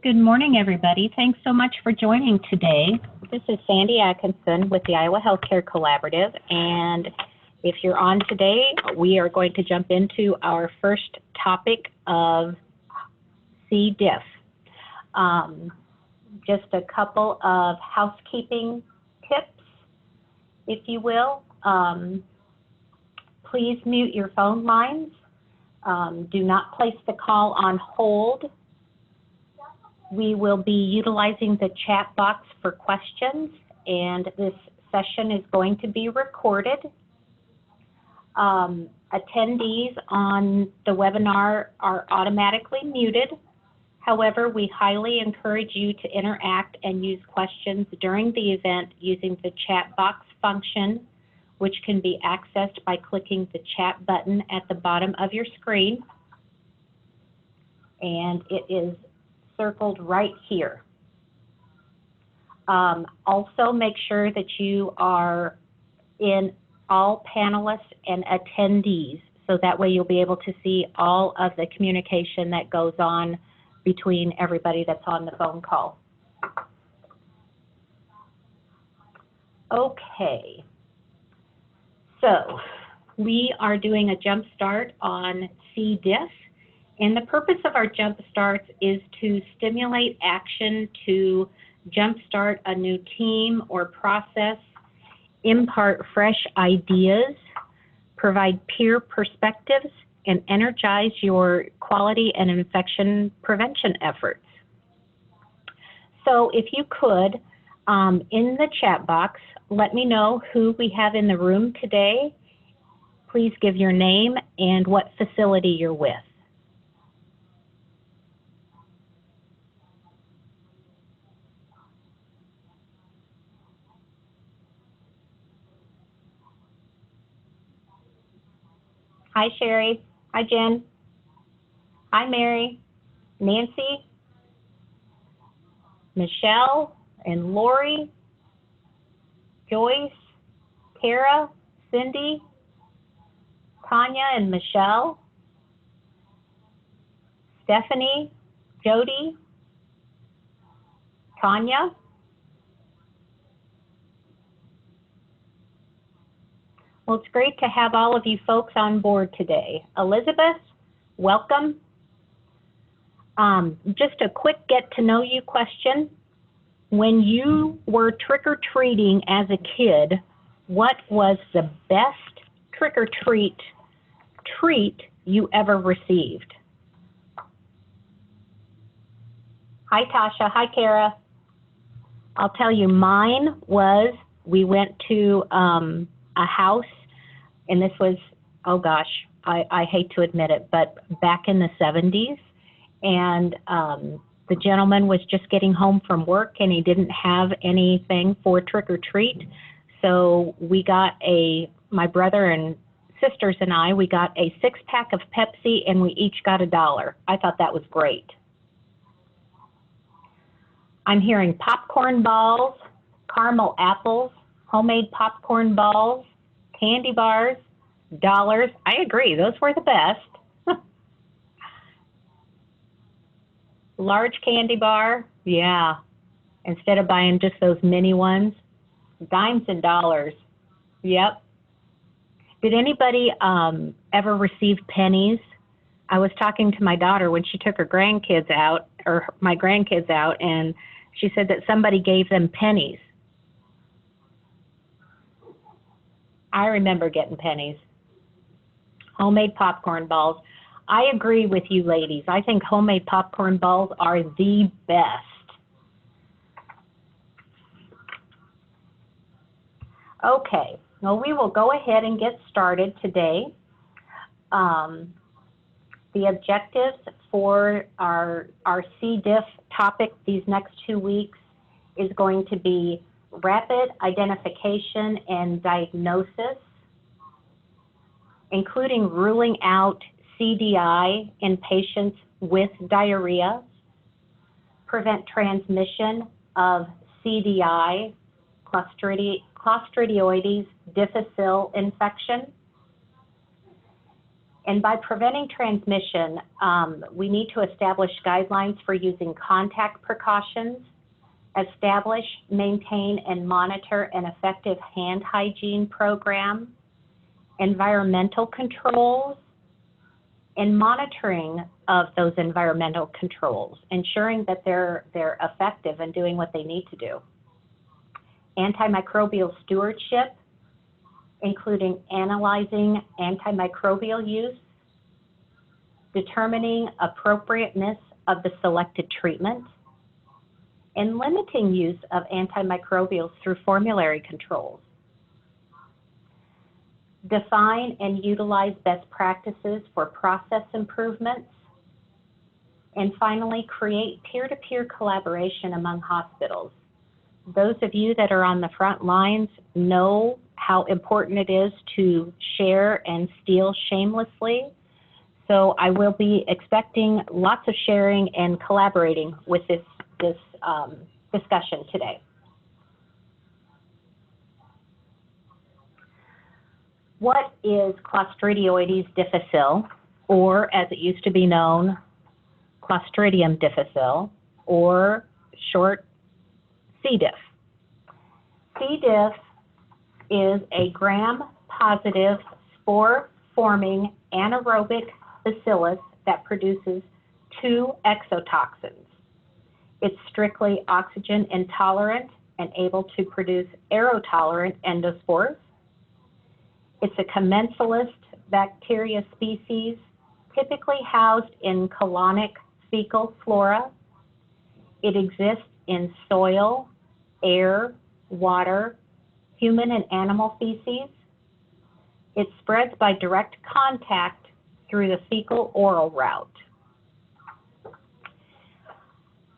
Good morning, everybody. Thanks so much for joining today. This is Sandy Atkinson with the Iowa Healthcare Collaborative, and if you're on today, we are going to jump into our first topic of C. diff. Just a couple of housekeeping tips, if you will. Please mute your phone lines. Do not place the call on hold. We will be utilizing the chat box for questions, and this session is going to be recorded. Attendees on the webinar are automatically muted. However, we highly encourage you to interact and use questions during the event using the chat box function, which can be accessed by clicking the chat button at the bottom of your screen. And it is circled right here. Also, make sure that you are in all panelists and attendees, so that way you'll be able to see all of the communication that goes on between everybody that's on the phone call. Okay, so we are doing a jump start on C. diff. And the purpose of our jump starts is to stimulate action to jumpstart a new team or process, impart fresh ideas, provide peer perspectives, and energize your quality and infection prevention efforts. So if you could, in the chat box, let me know who we have in the room today. Please give your name and what facility you're with. Hi, Sherry. Hi, Jen. Hi, Mary. Nancy. Michelle and Lori. Joyce. Kara. Cindy. Tanya and Michelle. Stephanie. Jody. Tanya. Well, it's great to have all of you folks on board today. Elizabeth, welcome. Just a quick get-to-know-you question. When you were trick-or-treating as a kid, what was the best trick-or-treat treat you ever received? Hi, Tasha. Hi, Kara. I'll tell you, mine was, we went to a house, and this was, oh gosh, I hate to admit it, but back in the 70s, and the gentleman was just getting home from work and he didn't have anything for trick or treat. So we got my brother and sisters and I, we got a 6-pack of Pepsi and we each got $1. I thought that was great. I'm hearing popcorn balls, caramel apples, homemade popcorn balls, candy bars, dollars. I agree, those were the best. Large candy bar, yeah. Instead of buying just those mini ones, dimes and dollars. Yep. Did anybody ever receive pennies? I was talking to my daughter when she took her grandkids out, or my grandkids out, and she said that somebody gave them pennies. I remember getting pennies. Homemade popcorn balls. I agree with you ladies. I think homemade popcorn balls are the best. Okay, well, we will go ahead and get started today. The objectives for our C. diff topic these next 2 weeks is going to be rapid identification and diagnosis, including ruling out CDI in patients with diarrhea, prevent transmission of CDI, Clostridioides difficile infection, And by preventing transmission, we need to establish guidelines for using contact precautions, establish, maintain, and monitor an effective hand hygiene program, environmental controls, and monitoring of those environmental controls, ensuring that they're effective and doing what they need to do. Antimicrobial stewardship, including analyzing antimicrobial use, determining appropriateness of the selected treatment, and limiting use of antimicrobials through formulary controls. Define and utilize best practices for process improvements. And finally, create peer-to-peer collaboration among hospitals. Those of you that are on the front lines know how important it is to share and steal shamelessly. So I will be expecting lots of sharing and collaborating with this discussion today. What is Clostridioides difficile, or as it used to be known, Clostridium difficile, or short C. diff? C. diff is a gram-positive, spore-forming anaerobic bacillus that produces 2 exotoxins. It's strictly oxygen intolerant and able to produce aerotolerant endospores. It's a commensalist bacteria species typically housed in colonic fecal flora. It exists in soil, air, water, human and animal feces. It spreads by direct contact through the fecal-oral route.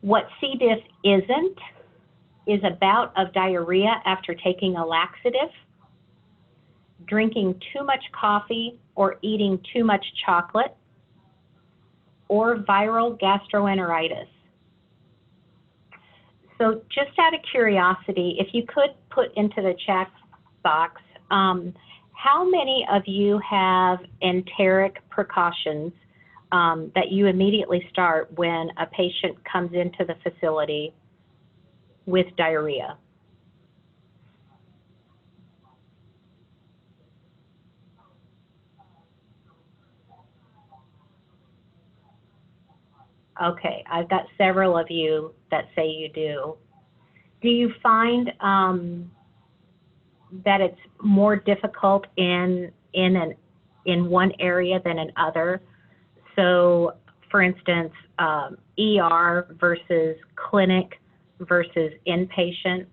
What C. diff isn't is a bout of diarrhea after taking a laxative, drinking too much coffee or eating too much chocolate, or viral gastroenteritis. So just out of curiosity, if you could put into the chat box, how many of you have enteric precautions that you immediately start when a patient comes into the facility with diarrhea? Okay, I've got several of you that say you do. Do you find that it's more difficult in one area than in other? So, for instance, ER versus clinic versus inpatient?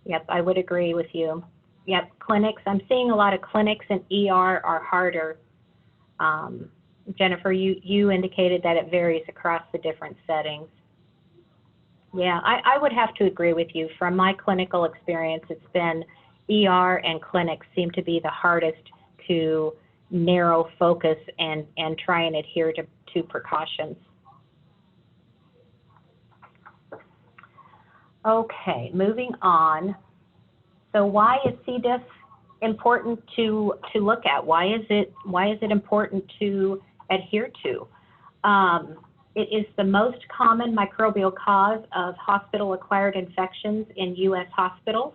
Yep, I would agree with you. Yep, clinics. I'm seeing a lot of clinics and ER are harder. Jennifer, you indicated that it varies across the different settings. Yeah, I would have to agree with you. From my clinical experience, it's been ER and clinics seem to be the hardest to narrow focus and try and adhere to precautions. Okay, moving on. So why is C. diff important to look at? Why is it important to adhere to? It is the most common microbial cause of hospital-acquired infections in U.S. hospitals.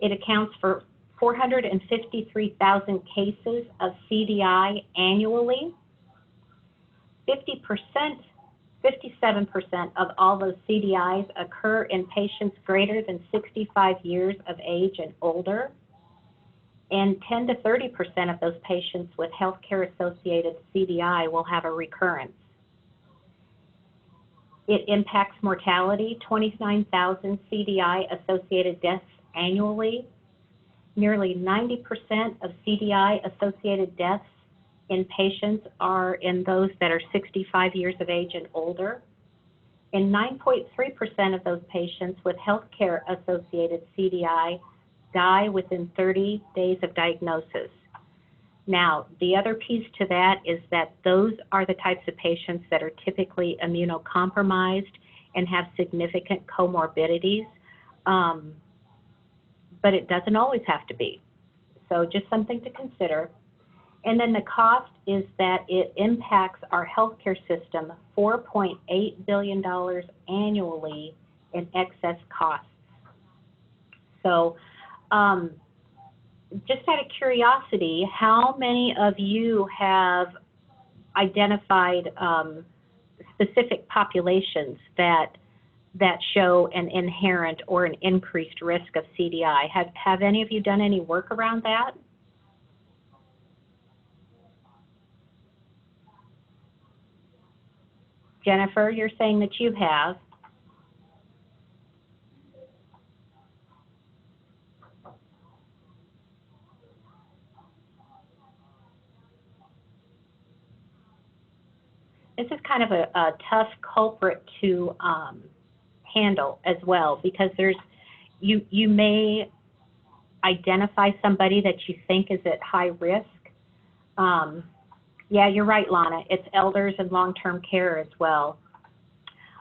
It accounts for 453,000 cases of CDI annually. 57% of all those CDIs occur in patients greater than 65 years of age and older, and 10 to 30% of those patients with healthcare-associated CDI will have a recurrence. It impacts mortality, 29,000 CDI-associated deaths annually. Nearly 90% of CDI-associated deaths in patients are in those that are 65 years of age and older. And 9.3% of those patients with healthcare-associated CDI die within 30 days of diagnosis. Now, the other piece to that is that those are the types of patients that are typically immunocompromised and have significant comorbidities, but it doesn't always have to be. So just something to consider. And then the cost is that it impacts our healthcare system $4.8 billion annually in excess costs. So just out of curiosity, how many of you have identified specific populations that show an inherent or an increased risk of CDI? Have any of you done any work around that? Jennifer, you're saying that you have. This is kind of a tough culprit to handle as well, because you may identify somebody that you think is at high risk. Yeah, you're right, Lana. It's elders and long-term care as well.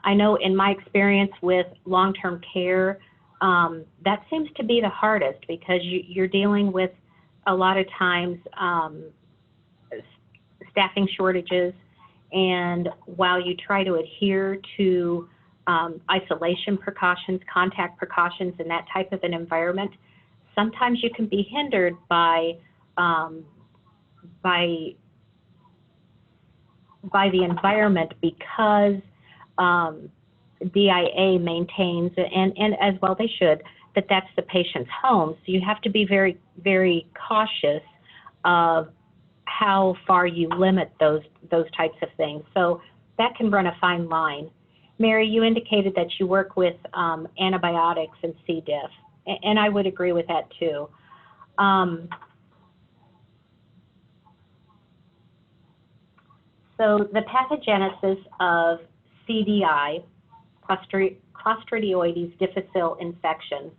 I know in my experience with long-term care, that seems to be the hardest, because you're dealing with a lot of times staffing shortages, and while you try to adhere to isolation precautions, contact precautions, and that type of an environment, sometimes you can be hindered by the environment, because DIA maintains, and as well they should, that that's the patient's home. So you have to be very, very cautious of how far you limit those types of things. So that can run a fine line. Mary, you indicated that you work with antibiotics and C. diff, and I would agree with that too. So the pathogenesis of CDI, Clostridioides difficile infection.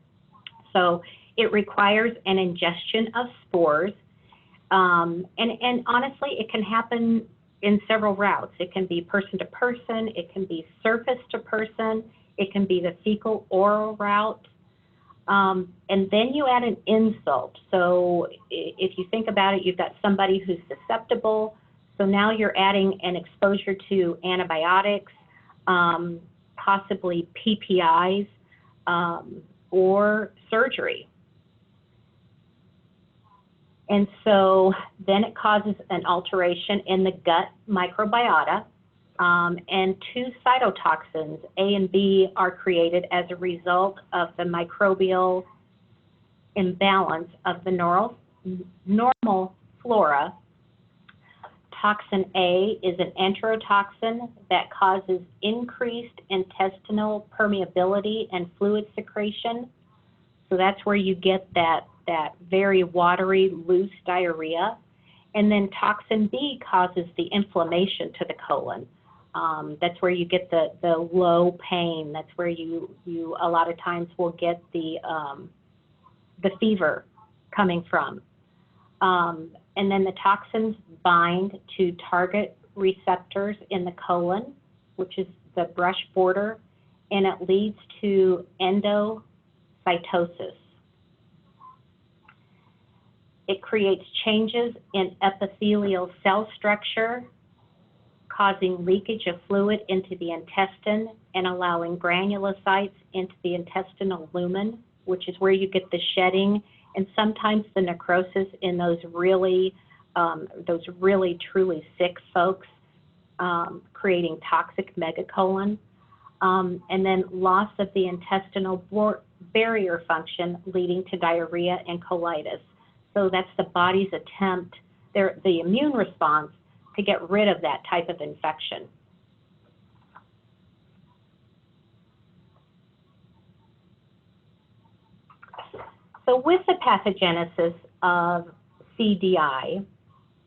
So it requires an ingestion of spores, and honestly, it can happen in several routes. It can be person to person, it can be surface to person, it can be the fecal oral route, and then you add an insult. So if you think about it, you've got somebody who's susceptible, so now you're adding an exposure to antibiotics, possibly PPIs, or surgery. And so then it causes an alteration in the gut microbiota, and two cytotoxins, A and B, are created as a result of the microbial imbalance of the normal flora. Toxin A is an enterotoxin that causes increased intestinal permeability and fluid secretion. So that's where you get that very watery, loose diarrhea. And then toxin B causes the inflammation to the colon. That's where you get the low pain. That's where you a lot of times will get the fever coming from. And then the toxins bind to target receptors in the colon, which is the brush border, and it leads to endocytosis. It creates changes in epithelial cell structure, causing leakage of fluid into the intestine and allowing granulocytes into the intestinal lumen, which is where you get the shedding and sometimes the necrosis in those really truly sick folks, creating toxic megacolon, and then loss of the intestinal barrier function, leading to diarrhea and colitis. So that's the body's attempt, the immune response, to get rid of that type of infection. So with the pathogenesis of CDI,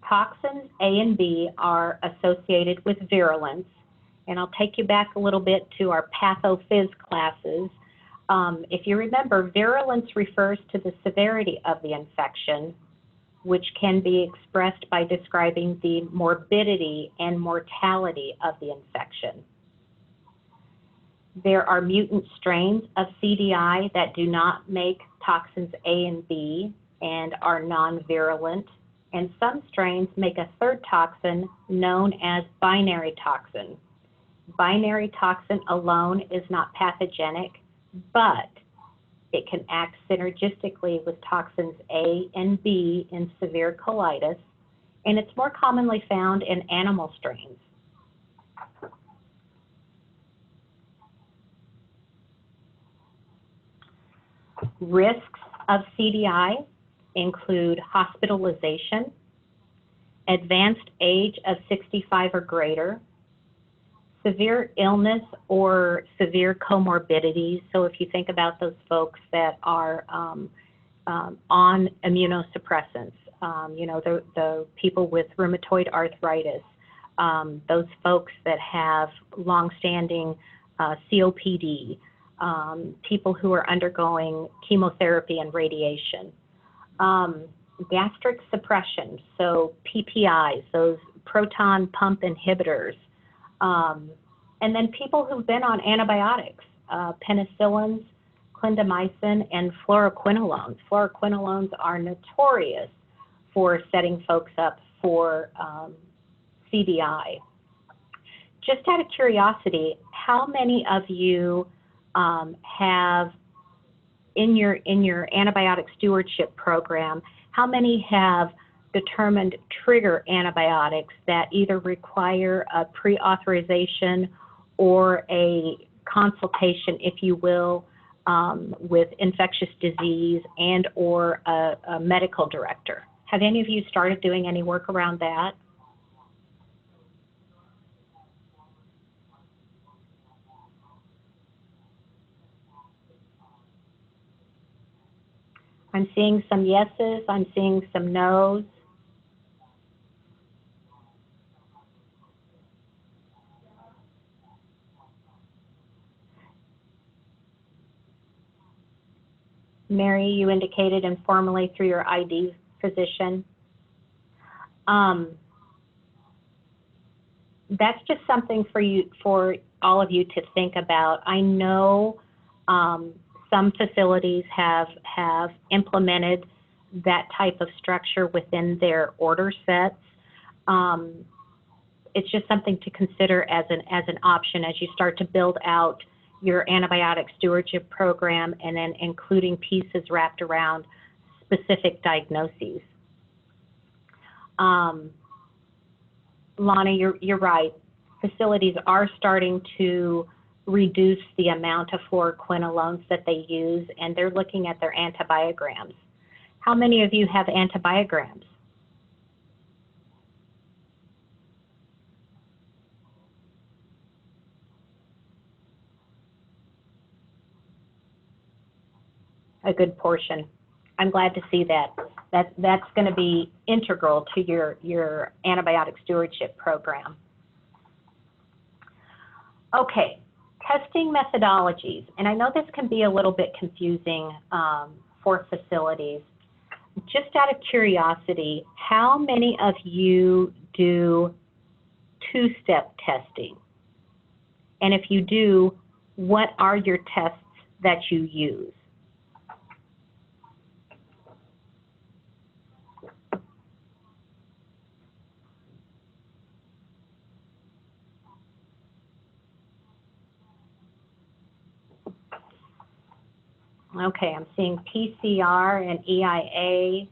toxins A and B are associated with virulence. And I'll take you back a little bit to our pathophys classes. If you remember, virulence refers to the severity of the infection, which can be expressed by describing the morbidity and mortality of the infection. There are mutant strains of CDI that do not make toxins A and B and are non-virulent, and some strains make a third toxin known as binary toxin. Binary toxin alone is not pathogenic, but it can act synergistically with toxins A and B in severe colitis, and it's more commonly found in animal strains. Risks of CDI include hospitalization, advanced age of 65 or greater, severe illness or severe comorbidities. So if you think about those folks that are on immunosuppressants, you know, the people with rheumatoid arthritis, those folks that have longstanding COPD, people who are undergoing chemotherapy and radiation, gastric suppression, so PPIs, those proton pump inhibitors, and then people who've been on antibiotics, penicillins, clindamycin, and fluoroquinolones. Fluoroquinolones are notorious for setting folks up for CDI. Just out of curiosity, how many of you have in your antibiotic stewardship program, how many have determined trigger antibiotics that either require a pre-authorization or a consultation, if you will, with infectious disease and or a medical director? Have any of you started doing any work around that? I'm seeing some yeses, I'm seeing some no's. Mary, you indicated informally through your ID physician. That's just something for all of you to think about. I know some facilities have implemented that type of structure within their order sets. It's just something to consider as an option as you start to build out your antibiotic stewardship program, and then including pieces wrapped around specific diagnoses. Lonnie, you're right. Facilities are starting to reduce the amount of fluoroquinolones that they use, and they're looking at their antibiograms. How many of you have antibiograms? A good portion. I'm glad to see that. That's going to be integral to your antibiotic stewardship program. Okay, testing methodologies. And I know this can be a little bit confusing for facilities. Just out of curiosity, how many of you do two-step testing? And if you do, what are your tests that you use? Okay, I'm seeing PCR and EIA,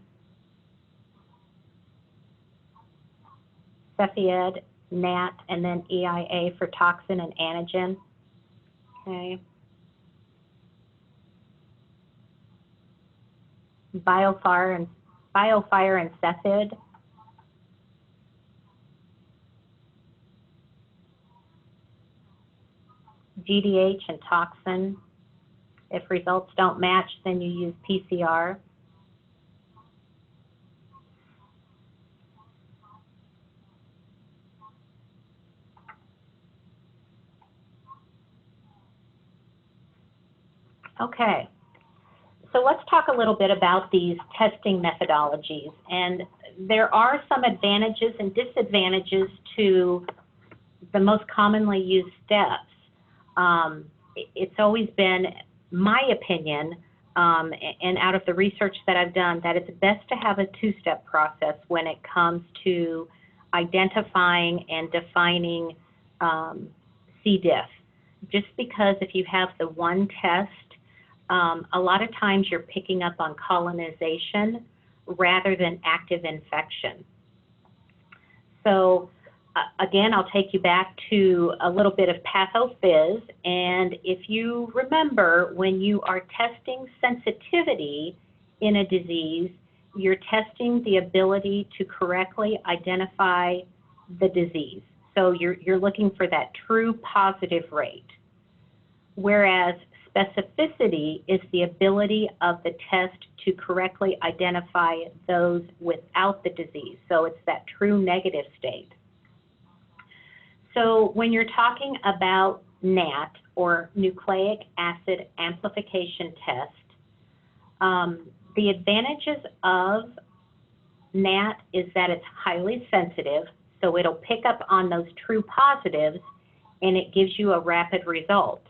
Cepheid, NAT, and then EIA for toxin and antigen. Okay. Biofire and Cepheid. GDH and toxin. If results don't match, then you use PCR. Okay, So let's talk a little bit about these testing methodologies. And there are some advantages and disadvantages to the most commonly used steps. It's always been my opinion, and out of the research that I've done, that it's best to have a two-step process when it comes to identifying and defining C. diff. Just because if you have the one test, a lot of times you're picking up on colonization rather than active infection. So again, I'll take you back to a little bit of pathophys, and if you remember, when you are testing sensitivity in a disease, you're testing the ability to correctly identify the disease. So you're looking for that true positive rate. Whereas specificity is the ability of the test to correctly identify those without the disease. So it's that true negative state. So when you're talking about NAT, or nucleic acid amplification test, the advantages of NAT is that it's highly sensitive, so it'll pick up on those true positives and it gives you a rapid result.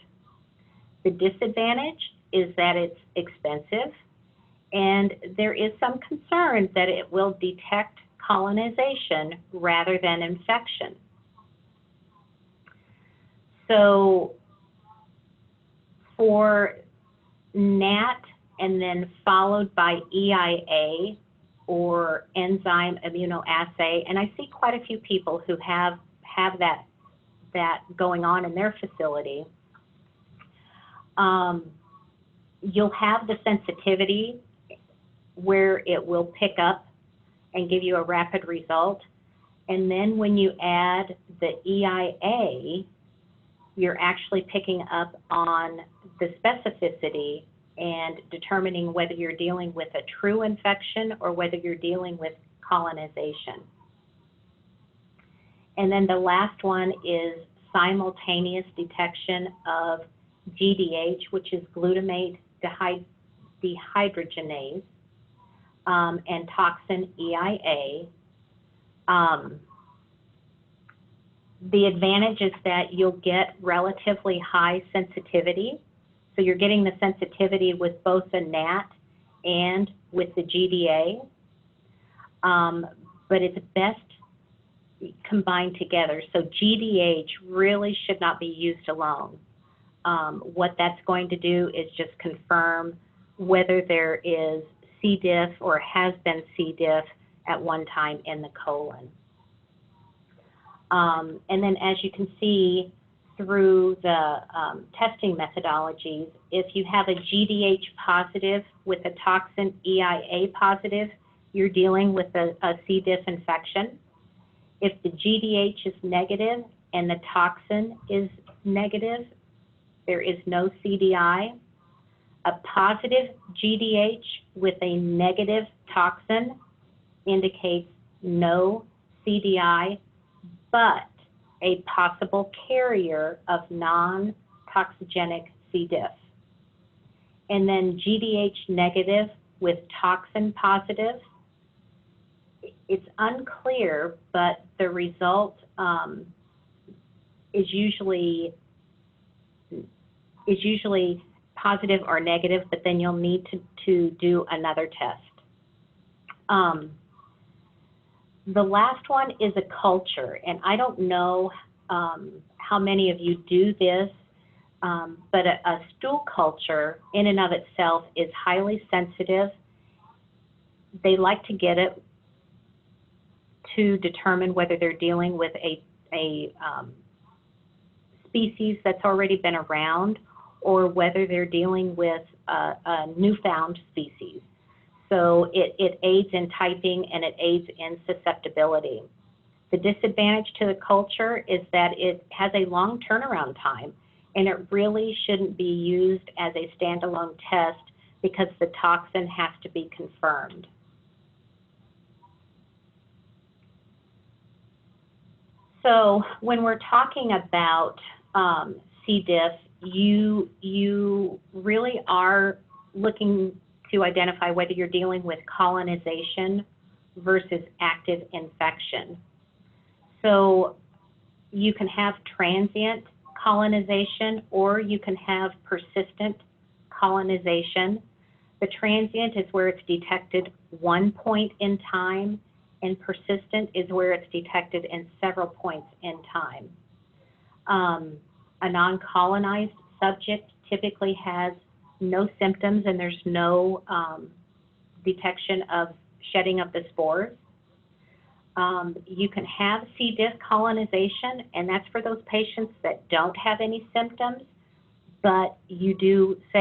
The disadvantage is that it's expensive, and there is some concern that it will detect colonization rather than infection. So for NAT and then followed by EIA, or enzyme immunoassay, and I see quite a few people who have that going on in their facility. You'll have the sensitivity where it will pick up and give you a rapid result. And then when you add the EIA, you're actually picking up on the specificity and determining whether you're dealing with a true infection or whether you're dealing with colonization. And then the last one is simultaneous detection of GDH, which is glutamate dehydrogenase, and toxin EIA. The advantage is that you'll get relatively high sensitivity. So you're getting the sensitivity with both the NAT and with the GDA, but it's best combined together. So GDH really should not be used alone. What that's going to do is just confirm whether there is C. diff or has been C. diff at one time in the colon. And then as you can see through the testing methodologies, if you have a GDH positive with a toxin EIA positive, you're dealing with a C. diff infection. If the GDH is negative and the toxin is negative, there is no CDI. A positive GDH with a negative toxin indicates no CDI, but a possible carrier of non-toxigenic C. diff. And then GDH negative with toxin positive, it's unclear, but the result is usually positive or negative, but then you'll need to do another test. The last one is a culture, and I don't know how many of you do this, but a stool culture in and of itself is highly sensitive. They like to get it to determine whether they're dealing with a species that's already been around or whether they're dealing with a newfound species. So it aids in typing and it aids in susceptibility. The disadvantage to the culture is that it has a long turnaround time, and it really shouldn't be used as a standalone test because the toxin has to be confirmed. So when we're talking about C. diff, you really are looking to identify whether you're dealing with colonization versus active infection. So you can have transient colonization or you can have persistent colonization. The transient is where it's detected one point in time, and persistent is where it's detected in several points in time. A non-colonized subject typically has no symptoms and there's no detection of shedding of the spores. You can have C. diff colonization, and that's for those patients that don't have any symptoms, but you do a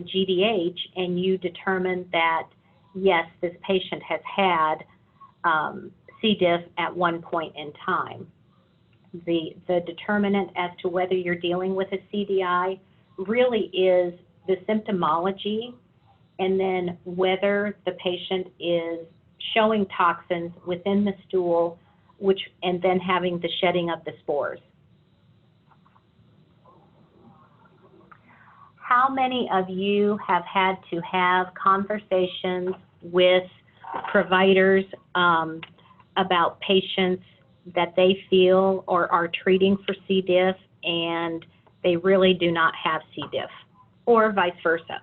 GDH and you determine that, yes, this patient has had C. diff at one point in time. The determinant as to whether you're dealing with a CDI really is the symptomology, and then whether the patient is showing toxins within the stool, and then having the shedding of the spores. How many of you have had to have conversations with providers about patients that they feel or are treating for C. diff and they really do not have C. diff, or vice versa?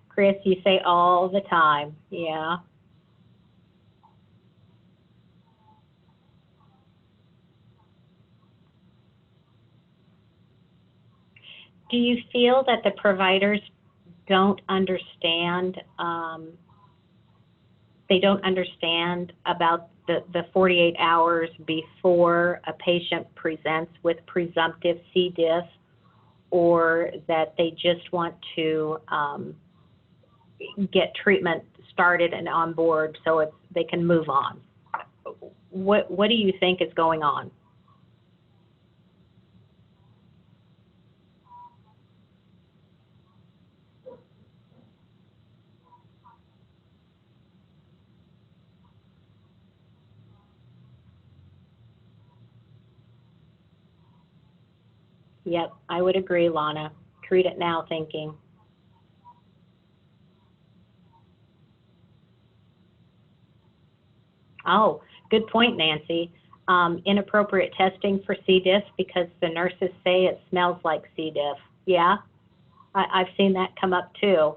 Chris, you say all the time, yeah. Do you feel that the providers don't understand, they don't understand about the 48 hours before a patient presents with presumptive C. diff, or that they just want to get treatment started and on board so they can move on? What do you think is going on? Yep, I would agree, Lana. Treat it now thinking. Oh, good point, Nancy. Inappropriate testing for C. diff because the nurses say it smells like C. diff. Yeah, I've seen that come up too.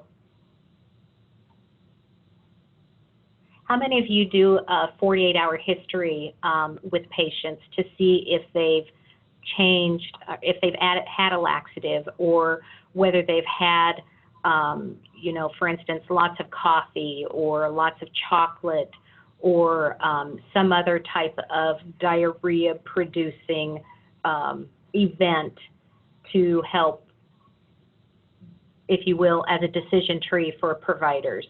How many of you do a 48-hour history with patients to see if they've changed, if they've had a laxative, or whether they've had, you know, for instance, lots of coffee or lots of chocolate, or some other type of diarrhea-producing event to help, if you will, as a decision tree for providers?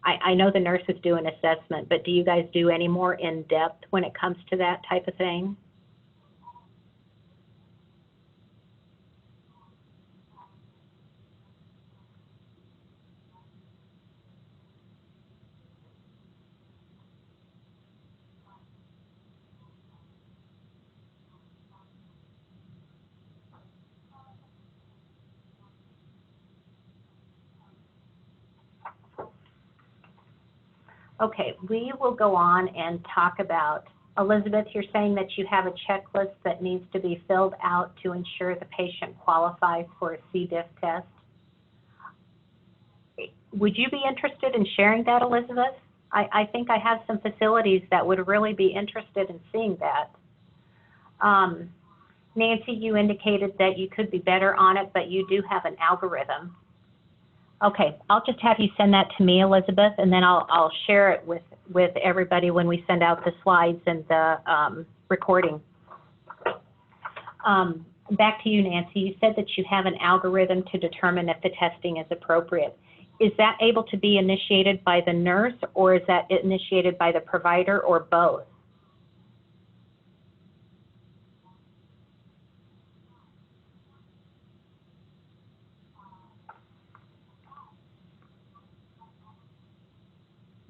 I know the nurses do an assessment, but do you guys do any more in-depth when it comes to that type of thing? Okay, we will go on and talk about, Elizabeth, you're saying that you have a checklist that needs to be filled out to ensure the patient qualifies for a C. diff test. Would you be interested in sharing that, Elizabeth? I think I have some facilities that would really be interested in seeing that. Nancy, you indicated that you could be better on it, but you do have an algorithm. Okay, I'll just have you send that to me, Elizabeth, and then I'll share it with everybody when we send out the slides and the recording. Back to you, Nancy. You said that you have an algorithm to determine if the testing is appropriate. Is that able to be initiated by the nurse, or is that initiated by the provider, or both?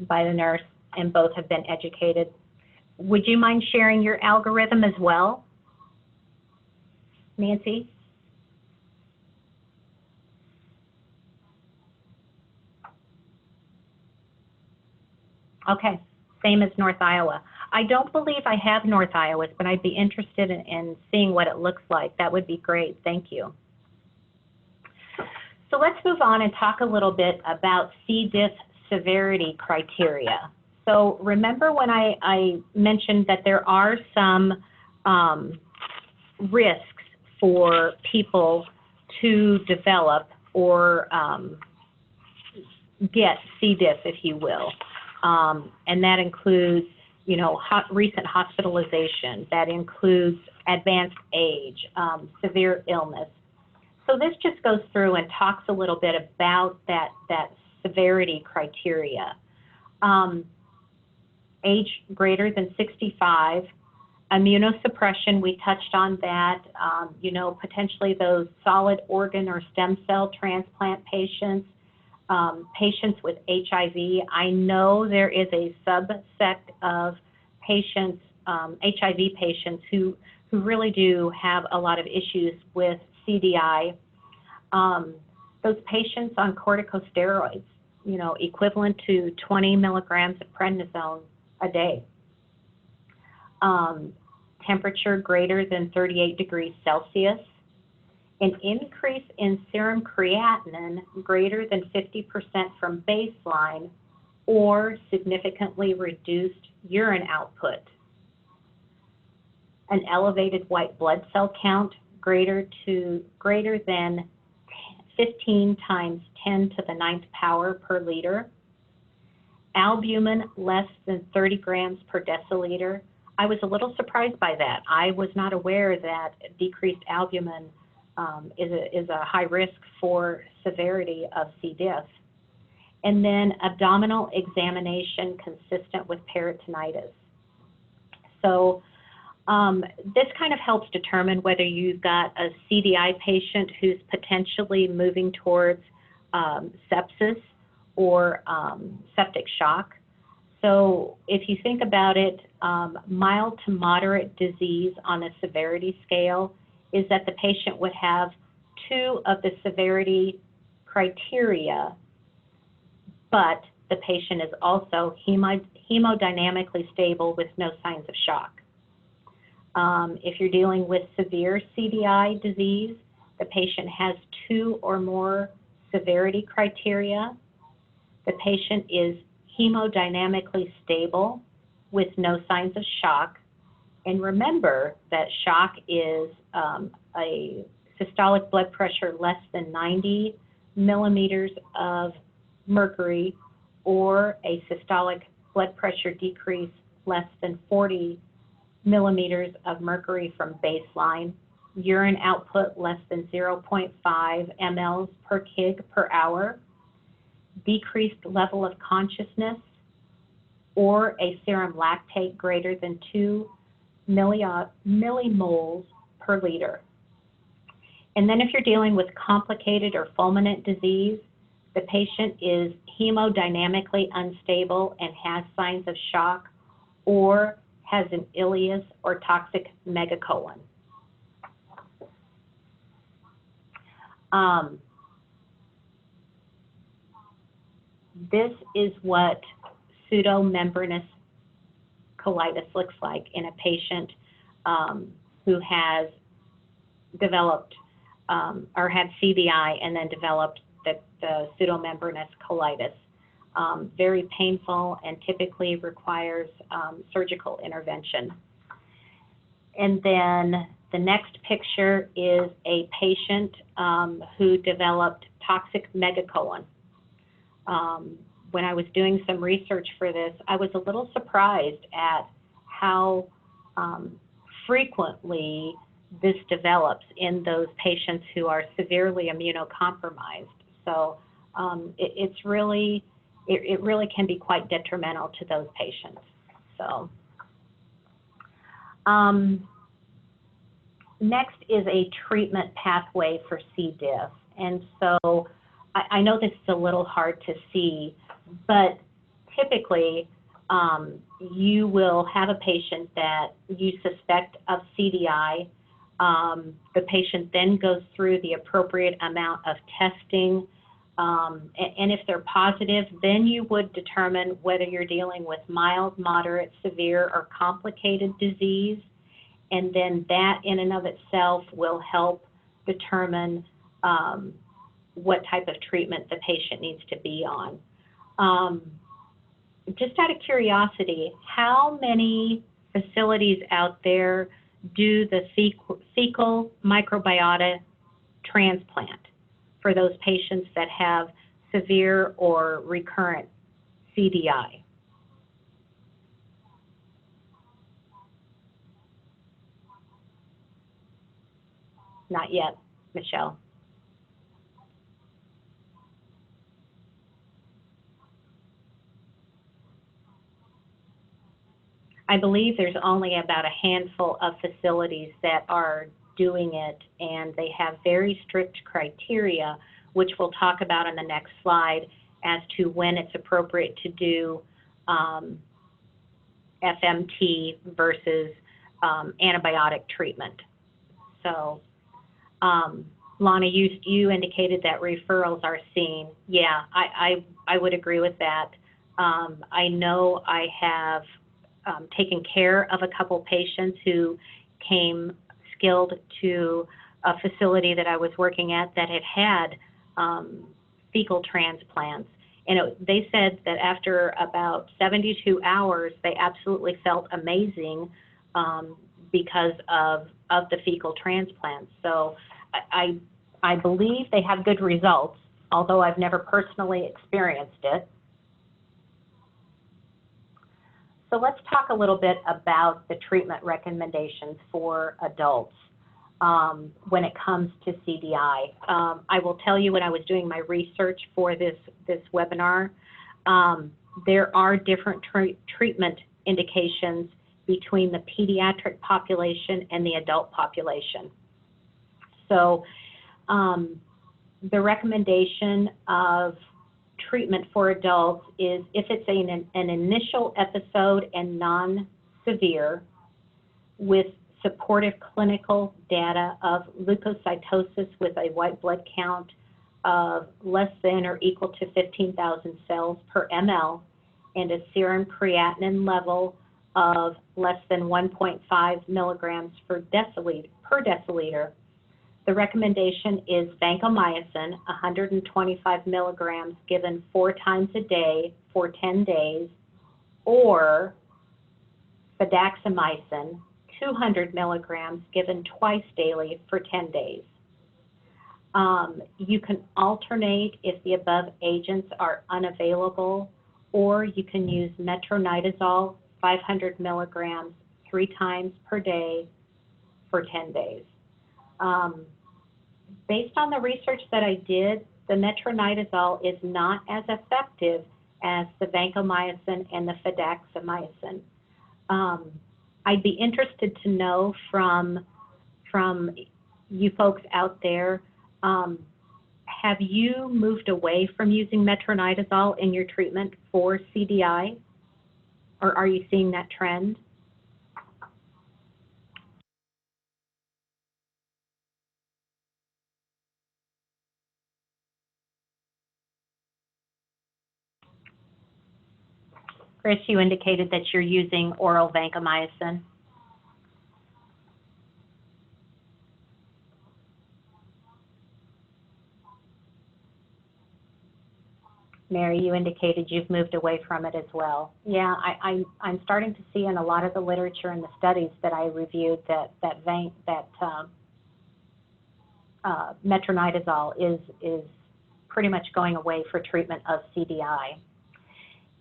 by the nurse, and both have been educated. Would you mind sharing your algorithm as well, Nancy? Okay, same as North Iowa. I don't believe I have North Iowa's, but I'd be interested in seeing what it looks like. That would be great. Thank you. So let's move on and talk a little bit about C. diff severity criteria. So remember when I mentioned that there are some risks for people to develop or get C. diff, if you will. And that includes, you know, recent hospitalization. That includes advanced age, severe illness. So this just goes through and talks a little bit about that severity criteria. Age greater than 65, immunosuppression, we touched on that. You know, potentially those solid organ or stem cell transplant patients, patients with HIV. I know there is a subset of patients, HIV patients, who really do have a lot of issues with CDI. Those patients on corticosteroids, you know, equivalent to 20 milligrams of prednisone a day. Temperature greater than 38 degrees Celsius. An increase in serum creatinine greater than 50% from baseline, or significantly reduced urine output. An elevated white blood cell count greater than 15 times 10 to the 9th power per liter. Albumin less than 30 grams per deciliter. I was a little surprised by that. I was not aware that decreased albumin is a high risk for severity of C. diff. And then abdominal examination consistent with peritonitis. So this kind of helps determine whether you've got a CDI patient who's potentially moving towards sepsis or septic shock. So if you think about it, mild to moderate disease on a severity scale is that the patient would have 2 of the severity criteria, but the patient is also hemodynamically stable with no signs of shock. If you're dealing with severe CDI disease, the patient has 2 or more severity criteria. The patient is hemodynamically stable with no signs of shock. And remember that shock is a systolic blood pressure less than 90 millimeters of mercury, or a systolic blood pressure decrease less than 40 millimeters of mercury from baseline, urine output less than 0.5 mLs per kg per hour, decreased level of consciousness, or a serum lactate greater than 2 millimoles per liter. And then if you're dealing with complicated or fulminant disease, the patient is hemodynamically unstable and has signs of shock, or has an ileus or toxic megacolon. This is what pseudomembranous colitis looks like in a patient who has developed or had CDI and then developed the pseudomembranous colitis. Very painful and typically requires surgical intervention. And then the next picture is a patient who developed toxic megacolon. When I was doing some research for this, I was a little surprised at how frequently this develops in those patients who are severely immunocompromised. So it really can be quite detrimental to those patients. So next is a treatment pathway for C. diff. And so I know this is a little hard to see, but typically, you will have a patient that you suspect of CDI. The patient then goes through the appropriate amount of testing, and if they're positive, then you would determine whether you're dealing with mild, moderate, severe, or complicated disease, and then that in and of itself will help determine what type of treatment the patient needs to be on. Just out of curiosity, how many facilities out there do the fecal microbiota transplant for those patients that have severe or recurrent CDI? Not yet, Michelle. I believe there's only about a handful of facilities that are doing it, and they have very strict criteria, which we'll talk about in the next slide, as to when it's appropriate to do FMT versus antibiotic treatment. So, Lana, you indicated that referrals are seen. Yeah, I would agree with that. I know I have taken care of a couple patients who came skilled to a facility that I was working at that had fecal transplants. And they said that after about 72 hours, they absolutely felt amazing because of the fecal transplants. So I believe they have good results, although I've never personally experienced it. So let's talk a little bit about the treatment recommendations for adults when it comes to CDI. I will tell you, when I was doing my research for this webinar, there are different treatment indications between the pediatric population and the adult population. So the recommendation of treatment for adults is, if it's an initial episode and non-severe, with supportive clinical data of leukocytosis with a white blood count of less than or equal to 15,000 cells per ml, and a serum creatinine level of less than 1.5 milligrams per deciliter. The recommendation is vancomycin, 125 milligrams, given 4 times a day for 10 days, or fidaxomicin, 200 milligrams, given twice daily for 10 days. You can alternate if the above agents are unavailable, or you can use metronidazole, 500 milligrams, 3 times per day for 10 days. Based on the research that I did, the metronidazole is not as effective as the vancomycin and the fidaxomicin. I'd be interested to know from you folks out there, have you moved away from using metronidazole in your treatment for CDI, or are you seeing that trend? Chris, you indicated that you're using oral vancomycin. Mary, you indicated you've moved away from it as well. Yeah, I'm starting to see in a lot of the literature and the studies that I reviewed that metronidazole is pretty much going away for treatment of CDI.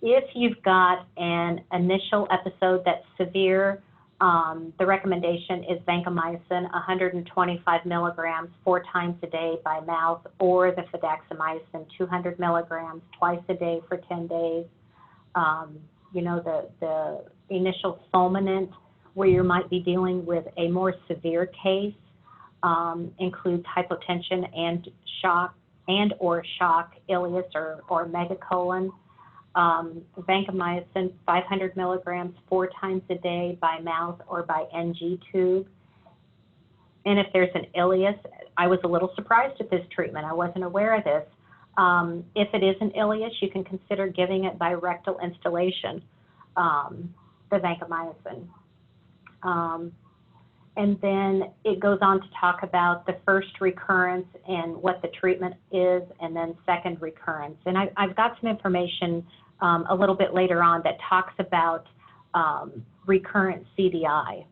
If you've got an initial episode that's severe, the recommendation is vancomycin, 125 milligrams, 4 times a day by mouth, or the fidaxomicin, 200 milligrams, twice a day for 10 days. You know, the initial fulminant, where you might be dealing with a more severe case, includes hypotension and shock, and or shock, ileus or megacolon. Vancomycin 500 milligrams 4 times a day by mouth or by NG tube. And if there's an ileus, I was a little surprised at this treatment. I wasn't aware of this. If it is an ileus, you can consider giving it by rectal instillation, the vancomycin. And then it goes on to talk about the first recurrence and what the treatment is, and then second recurrence. And I've got some information a little bit later on that talks about recurrent CDI.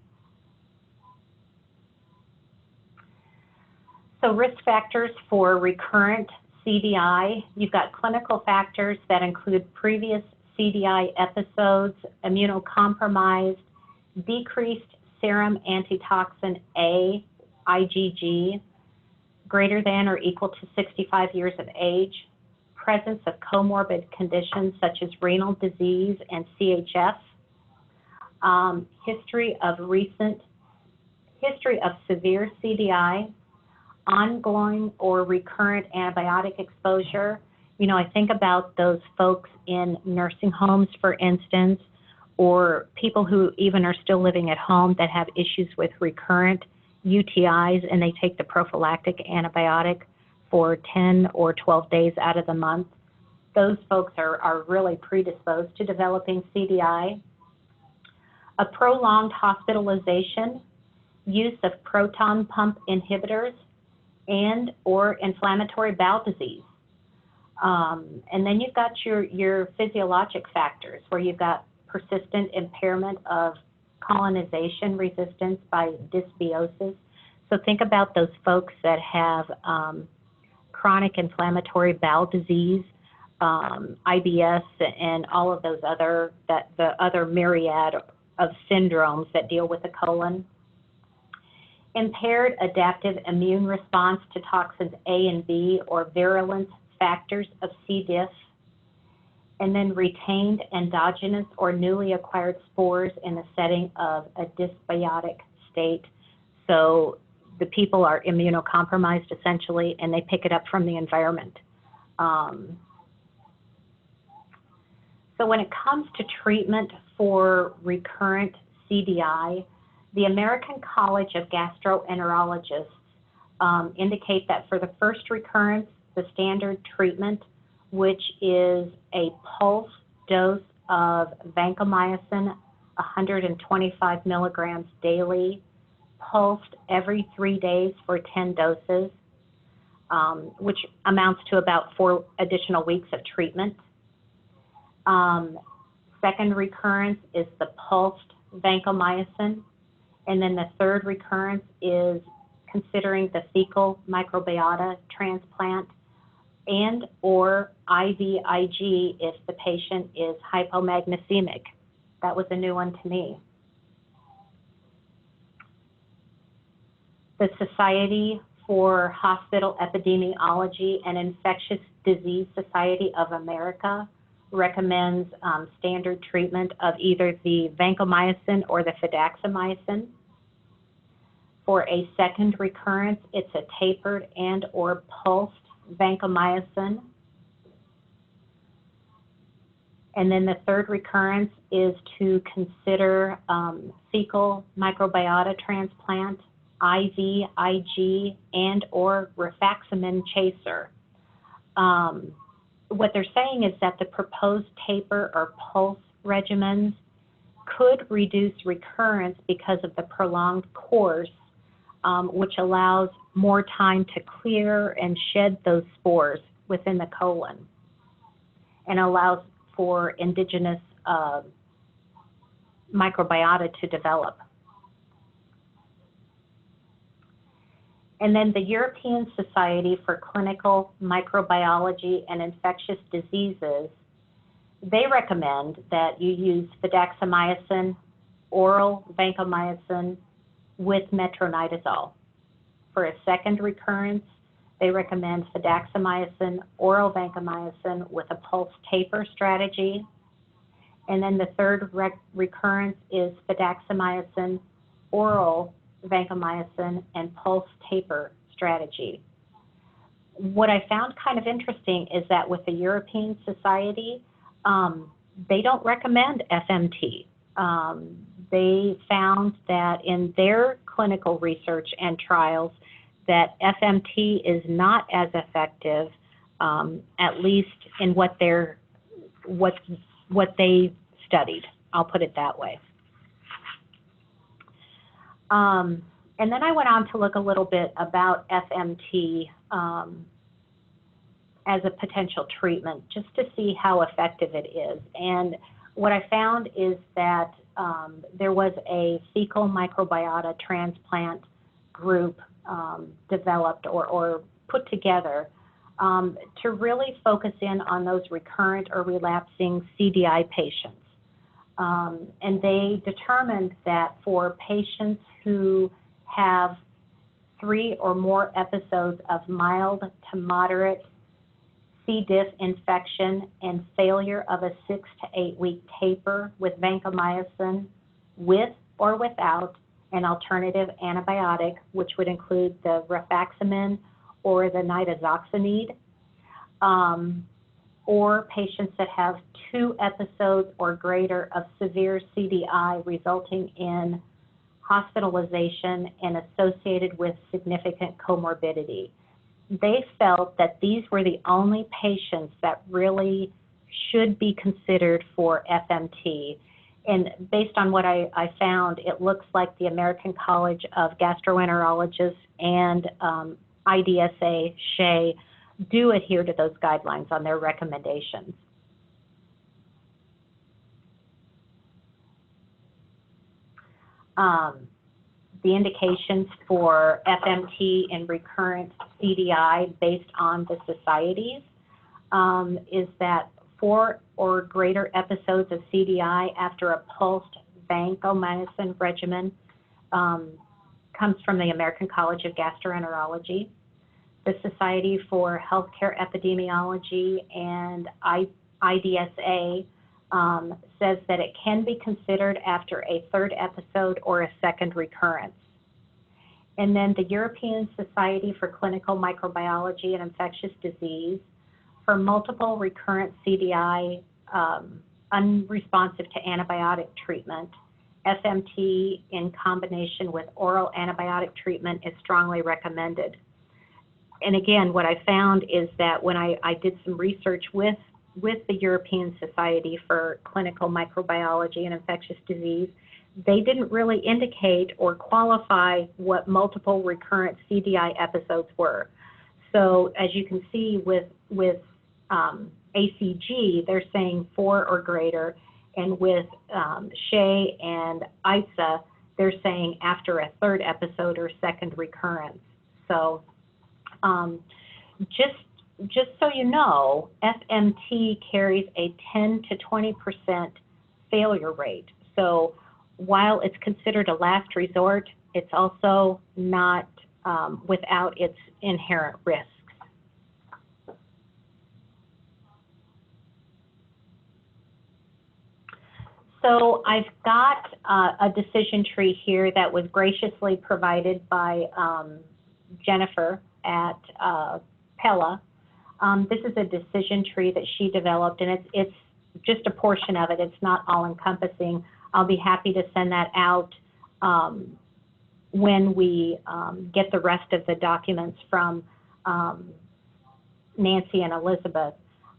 So risk factors for recurrent CDI, you've got clinical factors that include previous CDI episodes, immunocompromised, decreased serum antitoxin A, IgG, greater than or equal to 65 years of age, presence of comorbid conditions such as renal disease and CHF, history of severe CDI, ongoing or recurrent antibiotic exposure. You know, I think about those folks in nursing homes, for instance, or people who even are still living at home that have issues with recurrent UTIs, and they take the prophylactic antibiotic for 10 or 12 days out of the month. Those folks are really predisposed to developing CDI. A prolonged hospitalization, use of proton pump inhibitors, and or inflammatory bowel disease. And then you've got your physiologic factors where you've got persistent impairment of colonization resistance by dysbiosis. So think about those folks that have chronic inflammatory bowel disease, IBS, and all of those the other myriad of syndromes that deal with the colon. Impaired adaptive immune response to toxins A and B or virulence factors of C. diff, and then retained endogenous or newly acquired spores in the setting of a dysbiotic state. So the people are immunocompromised essentially, and they pick it up from the environment. So when it comes to treatment for recurrent CDI, the American College of Gastroenterologists indicate that for the first recurrence, the standard treatment, which is a pulse dose of vancomycin 125 milligrams daily, pulsed every 3 days for 10 doses, which amounts to about 4 additional weeks of treatment. Second recurrence is the pulsed vancomycin. And then the third recurrence is considering the fecal microbiota transplant and or IVIG if the patient is hypomagnesemic. That was a new one to me. The Society for Hospital Epidemiology and Infectious Disease Society of America recommends standard treatment of either the vancomycin or the fidaxomicin. For a second recurrence, it's a tapered and or pulsed vancomycin. And then the third recurrence is to consider fecal microbiota transplant, IVIG, and or rifaximin chaser. What they're saying is that the proposed taper or pulse regimens could reduce recurrence because of the prolonged course, which allows more time to clear and shed those spores within the colon and allows for indigenous microbiota to develop. And then the European Society for Clinical Microbiology and Infectious Diseases, they recommend that you use fidaxomicin, oral vancomycin with metronidazole. For a second recurrence, they recommend fidaxomicin, oral vancomycin with a pulse taper strategy. And then the third recurrence is fidaxomicin, oral vancomycin, and pulse taper strategy. What I found kind of interesting is that with the European Society, They don't recommend FMT. They found that in their clinical research and trials that FMT is not as effective, at least in what they studied. I'll put it that way. And then I went on to look a little bit about FMT as a potential treatment, just to see how effective it is. And what I found is that there was a fecal microbiota transplant group developed or put together to really focus in on those recurrent or relapsing CDI patients. And they determined that for patients who have 3 or more episodes of mild to moderate C. diff infection and failure of a 6 to 8 week taper with vancomycin with or without an alternative antibiotic, which would include the rifaximin or the nitazoxanide, or patients that have 2 episodes or greater of severe CDI resulting in hospitalization and associated with significant comorbidity. They felt that these were the only patients that really should be considered for FMT. And based on what I found, it looks like the American College of Gastroenterologists and IDSA, SHEA, do adhere to those guidelines on their recommendations. The indications for FMT and recurrent CDI based on the societies is that 4 or greater episodes of CDI after a pulsed vancomycin regimen comes from the American College of Gastroenterology. The Society for Healthcare Epidemiology and IDSA says that it can be considered after a 3rd episode or a 2nd recurrence. And then the European Society for Clinical Microbiology and Infectious Disease, for multiple recurrent CDI unresponsive to antibiotic treatment, FMT in combination with oral antibiotic treatment is strongly recommended. And again, what I found is that when I did some research with the European Society for Clinical Microbiology and Infectious Disease, they didn't really indicate or qualify what multiple recurrent CDI episodes were. So as you can see with ACG, they're saying 4 or greater, and with SHEA and ISA, they're saying after a 3rd episode or 2nd recurrence. So just so you know, FMT carries a 10 to 20% failure rate. So while it's considered a last resort, it's also not without its inherent risks. So I've got a decision tree here that was graciously provided by Jennifer at Pella. This is a decision tree that she developed, and it's just a portion of it. It's not all encompassing. I'll be happy to send that out when we get the rest of the documents from Nancy and Elizabeth.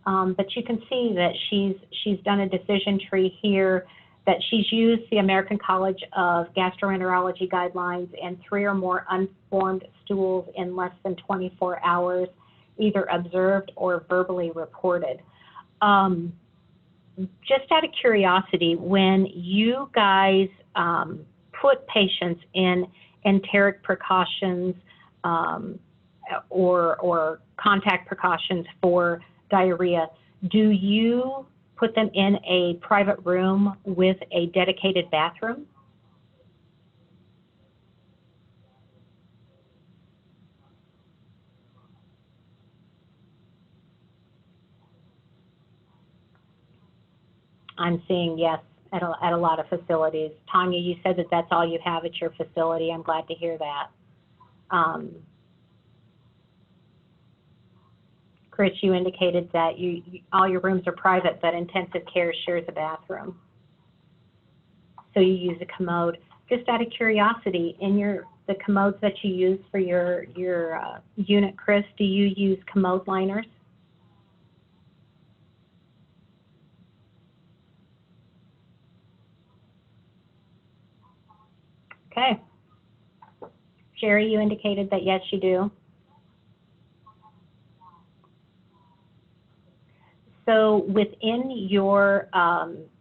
But you can see that she's done a decision tree here, that she's used the American College of Gastroenterology guidelines and 3 or more unformed stools in less than 24 hours, either observed or verbally reported. Just out of curiosity, when you guys put patients in enteric precautions or contact precautions for diarrhea, do you put them in a private room with a dedicated bathroom? I'm seeing yes at a lot of facilities. Tanya, you said that that's all you have at your facility. I'm glad to hear that. Chris, you indicated that all your rooms are private, but intensive care shares a bathroom. So you use a commode. Just out of curiosity, in the commodes that you use for your unit, Chris, do you use commode liners? Okay. Sherry, you indicated that yes, you do. So within your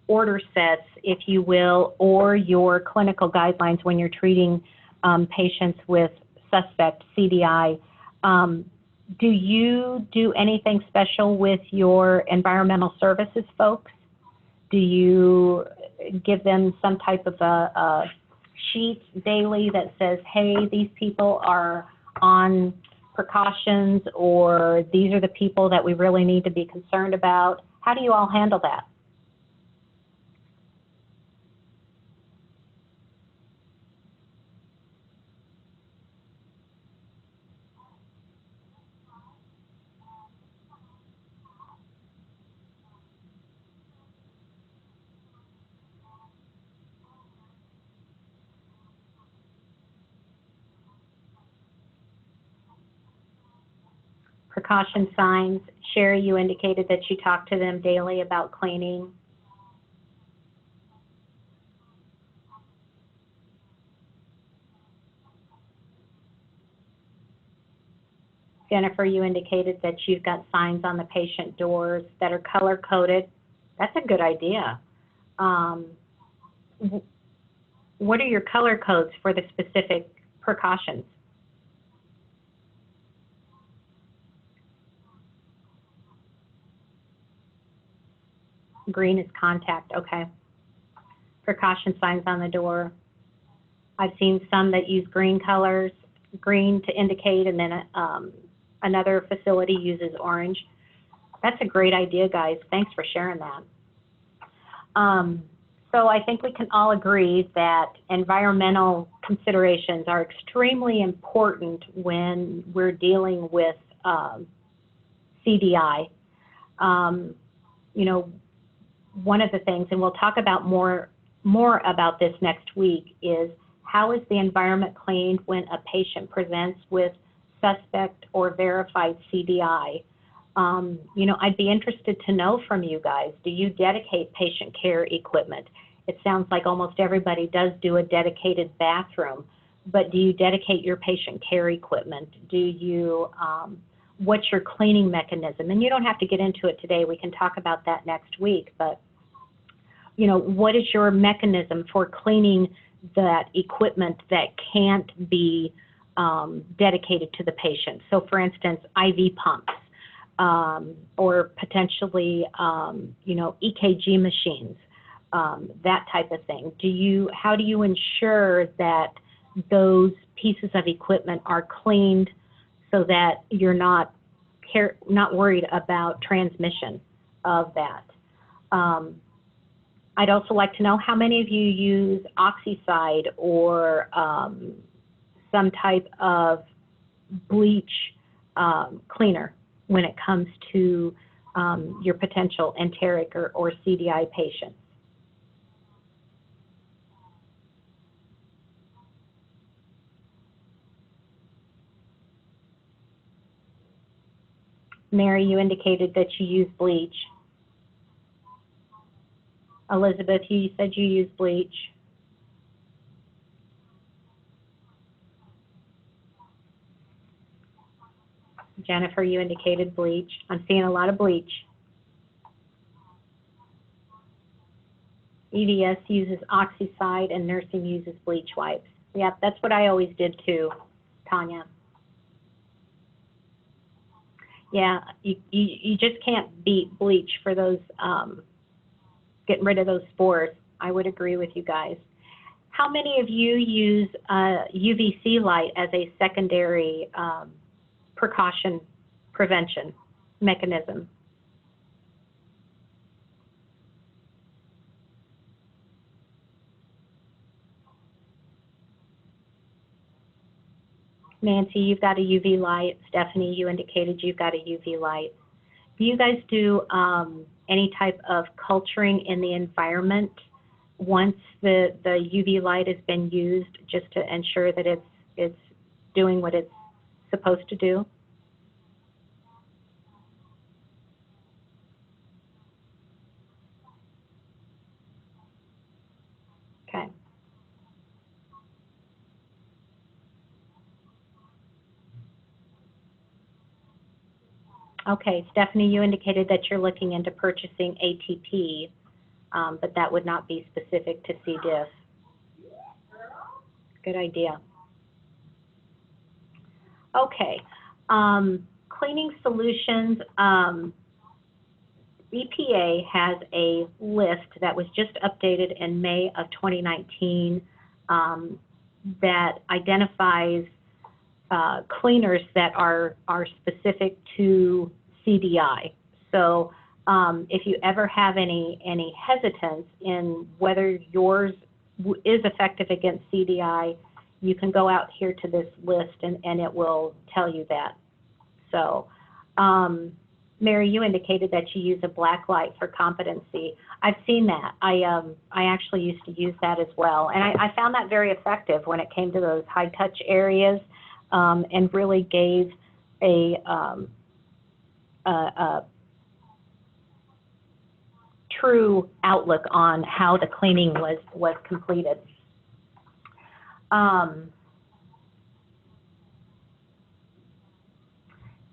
order sets, if you will, or your clinical guidelines when you're treating patients with suspect CDI, do you do anything special with your environmental services folks? Do you give them some type of a sheet daily that says, hey, these people are on precautions, or these are the people that we really need to be concerned about? How do you all handle that? Precaution signs. Sherry, you indicated that you talk to them daily about cleaning. Jennifer, you indicated that you've got signs on the patient doors that are color-coded. That's a good idea. What are your color codes for the specific precautions? Green is contact, okay. Precaution signs on the door. I've seen some that use green colors, green to indicate, and then another facility uses orange. That's a great idea, guys. Thanks for sharing that. So I think we can all agree that environmental considerations are extremely important when we're dealing with CDI. You know, one of the things, and we'll talk about more about this next week, is how is the environment cleaned when a patient presents with suspect or verified CDI? You know, I'd be interested to know from you guys, do you dedicate patient care equipment? It sounds like almost everybody does do a dedicated bathroom, but do you dedicate your patient care equipment? Do you, what's your cleaning mechanism? And you don't have to get into it today. We can talk about that next week, but, you know, what is your mechanism for cleaning that equipment that can't be dedicated to the patient? So for instance, IV pumps, or potentially, you know, EKG machines, that type of thing. How do you ensure that those pieces of equipment are cleaned so that you're not worried about transmission of that? I'd also like to know how many of you use Oxycide or some type of bleach cleaner when it comes to your potential enteric or CDI patients. Mary, you indicated that you use bleach. Elizabeth, you said you use bleach. Jennifer, you indicated bleach. I'm seeing a lot of bleach. EVS uses Oxycide and nursing uses bleach wipes. Yep, that's what I always did too, Tanya. Yeah, you just can't beat bleach for those, getting rid of those spores. I would agree with you guys. How many of you use UVC light as a secondary precaution prevention mechanism? Nancy, you've got a UV light. Stephanie, you indicated you've got a UV light. Do you guys do any type of culturing in the environment once the UV light has been used, just to ensure that it's doing what it's supposed to do? Okay. Okay, Stephanie, you indicated that you're looking into purchasing ATP, but that would not be specific to C. diff. Good idea. Okay, cleaning solutions. EPA has a list that was just updated in May of 2019 that identifies cleaners that are specific to CDI. So if you ever have any hesitance in whether yours is effective against CDI, you can go out here to this list and it will tell you that. So Mary, you indicated that you use a black light for competency. I've seen that. I actually used to use that as well, and I found that very effective when it came to those high touch areas, and really gave a true outlook on how the cleaning was completed.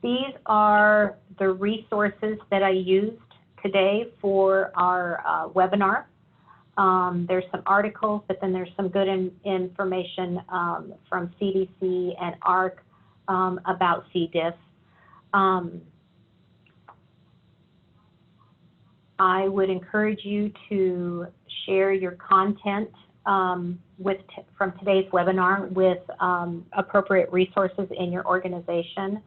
These are the resources that I used today for our webinar. There's some articles, but then there's some good information from CDC and AHRQ about C. diff. I would encourage you to share your content from today's webinar with appropriate resources in your organization.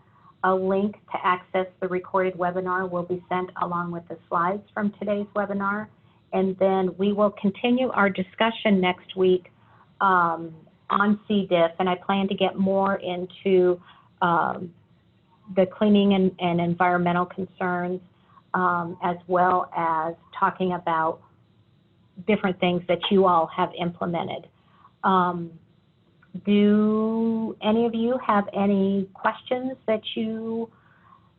A link to access the recorded webinar will be sent along with the slides from today's webinar. And then we will continue our discussion next week on C. diff, and I plan to get more into the cleaning and environmental concerns, as well as talking about different things that you all have implemented. Do any of you have any questions that you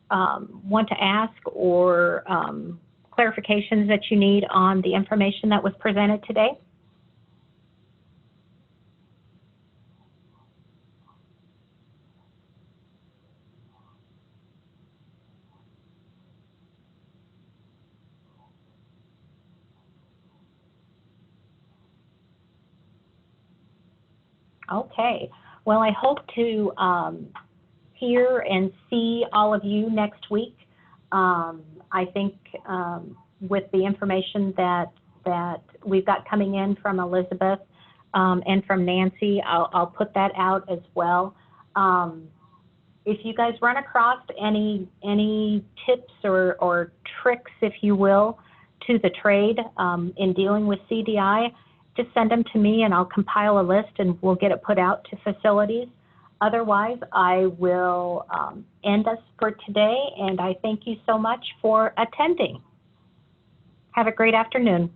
want to ask, or clarifications that you need on the information that was presented today? Okay, well, I hope to hear and see all of you next week. I think with the information that we've got coming in from Elizabeth and from Nancy, I'll put that out as well. If you guys run across any tips or tricks, if you will, to the trade in dealing with CDI, just send them to me and I'll compile a list and we'll get it put out to facilities. Otherwise, I will end us for today, and I thank you so much for attending. Have a great afternoon.